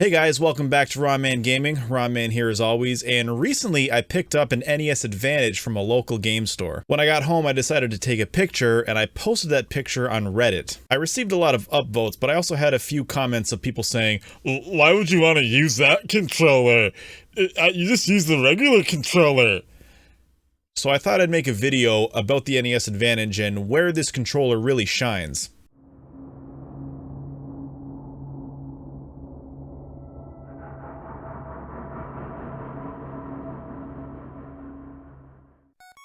Hey guys, welcome back to RonMan Gaming. RonMan here as always, and recently I picked up an NES Advantage from a local game store. When I got home, I decided to take a picture, and I posted that picture on Reddit. I received a lot of upvotes, but I also had a few comments of people saying, "Why would you want to use that controller? You just use the regular controller." So I thought I'd make a video about the NES Advantage and where this controller really shines.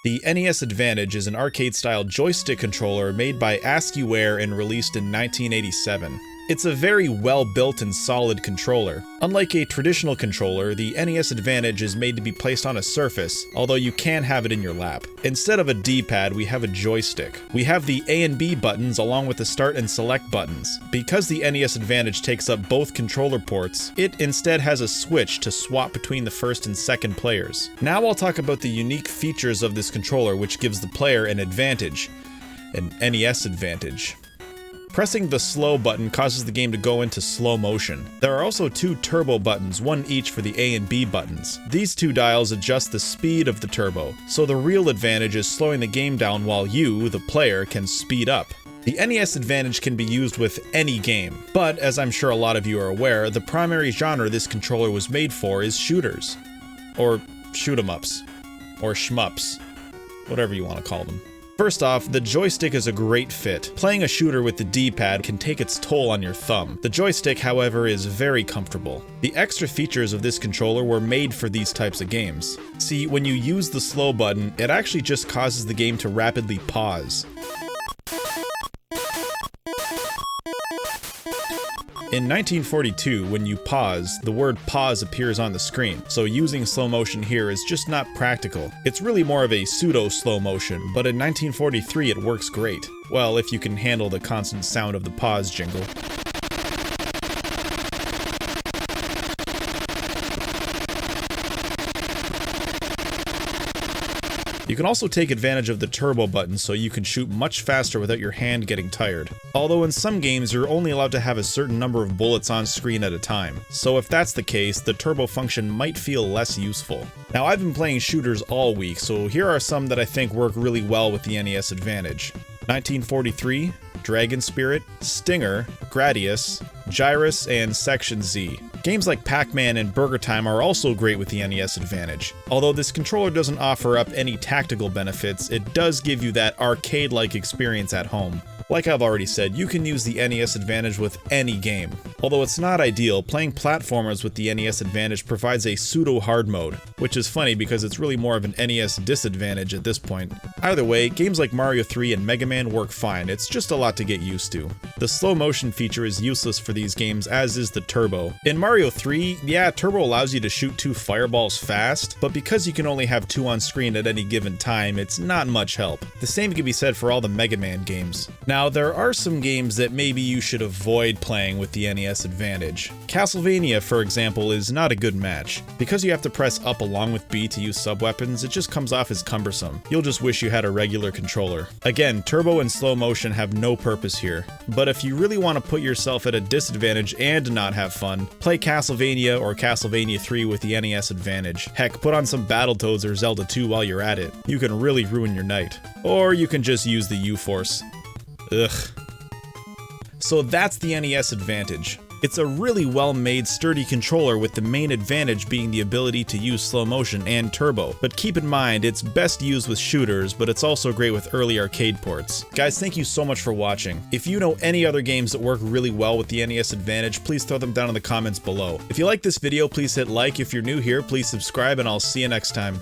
The NES Advantage is an arcade-style joystick controller made by ASCIIware and released in 1987. It's a very well-built and solid controller. Unlike a traditional controller, the NES Advantage is made to be placed on a surface, although you can have it in your lap. Instead of a D-pad, we have a joystick. We have the A and B buttons along with the start and select buttons. Because the NES Advantage takes up both controller ports, it instead has a switch to swap between the first and second players. Now I'll talk about the unique features of this controller which gives the player an advantage. An NES advantage. Pressing the slow button causes the game to go into slow motion. There are also two turbo buttons, one each for the A and B buttons. These two dials adjust the speed of the turbo, so the real advantage is slowing the game down while you, the player, can speed up. The NES Advantage can be used with any game, but as I'm sure a lot of you are aware, the primary genre this controller was made for is shooters. Or shoot-em-ups. Or shmups. Whatever you want to call them. First off, the joystick is a great fit. Playing a shooter with the D-pad can take its toll on your thumb. The joystick, however, is very comfortable. The extra features of this controller were made for these types of games. See, when you use the slow button, it actually just causes the game to rapidly pause. In 1942, when you pause, the word pause appears on the screen, so using slow motion here is just not practical. It's really more of a pseudo-slow motion, but in 1943 it works great. Well, if you can handle the constant sound of the pause jingle. You can also take advantage of the turbo button so you can shoot much faster without your hand getting tired. Although in some games you're only allowed to have a certain number of bullets on screen at a time, so if that's the case, the turbo function might feel less useful. Now I've been playing shooters all week, so here are some that I think work really well with the NES Advantage. 1943, Dragon Spirit, Stinger, Gradius, Gyrus, and Section Z. Games like Pac-Man and Burger Time are also great with the NES Advantage. Although this controller doesn't offer up any tactical benefits, it does give you that arcade-like experience at home. Like I've already said, you can use the NES Advantage with any game. Although it's not ideal, playing platformers with the NES Advantage provides a pseudo-hard mode, which is funny because it's really more of an NES disadvantage at this point. Either way, games like Mario 3 and Mega Man work fine, it's just a lot to get used to. The slow motion feature is useless for these games, as is the turbo. In Mario 3, yeah, turbo allows you to shoot 2 fireballs fast, but because you can only have 2 on screen at any given time, it's not much help. The same can be said for all the Mega Man games. Now, there are some games that maybe you should avoid playing with the NES Advantage. Castlevania, for example, is not a good match. Because you have to press up along with B to use sub-weapons, it just comes off as cumbersome. You'll just wish you had a regular controller. Again, turbo and slow motion have no purpose here. But if you really want to put yourself at a disadvantage and not have fun, play Castlevania or Castlevania 3 with the NES Advantage. Heck, put on some Battletoads or Zelda 2 while you're at it. You can really ruin your night. Or you can just use the U-Force. Ugh. So that's the NES Advantage. It's a really well-made, sturdy controller with the main advantage being the ability to use slow motion and turbo. But keep in mind, it's best used with shooters, but it's also great with early arcade ports. Guys, thank you so much for watching. If you know any other games that work really well with the NES Advantage, please throw them down in the comments below. If you like this video, please hit like. If you're new here, please subscribe, and I'll see you next time.